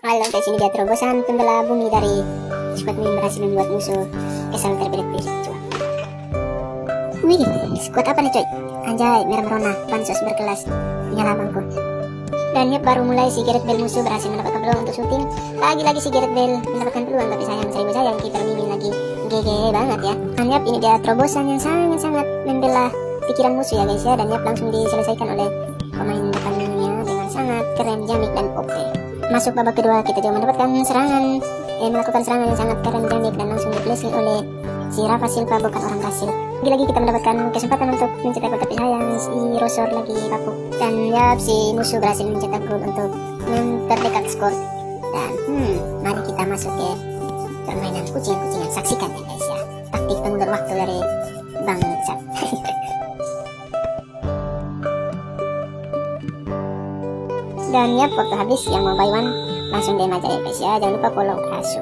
Alam guys, ini dia terobosan pembela bumi dari squad meme berhasil membuat musuh kesal terbelit-belit. Wih, squad apa nih coy? Anjay, merah merona, bansos berkelas, punya labangku. Dan yep, baru mulai si Gareth Bale musuh berhasil mendapatkan peluang untuk syuting. Lagi-lagi si Gareth Bale mendapatkan peluang, tapi sayang seribu sayang kiper mimin lagi GG banget ya. Dan yep, ini dia terobosan yang sangat-sangat membela pikiran musuh ya guys ya. Dan yep, langsung diselesaikan oleh pemain depannya dengan sangat keren, jamik dan OP. Masuk babak kedua, kita juga mendapatkan melakukan serangan yang sangat keren, jamik dan langsung di-blessing oleh si Rafa Silva, bukan orang Brasil. Lagi-lagi kita mendapatkan kesempatan untuk mencetak gol, tapi sayang si Rosor lagi kapuk. Dan ya, si musuh berhasil mencetak gol untuk memperdekat skor. Dan mari kita masuk ke permainan kucing-kucingan. Saksikan ya guys ya, taktik pengulur waktu dari Bang Sat. Dan ya, waktu habis yang mau buy one langsung DM aja ya guys ya. Jangan lupa follow Asu.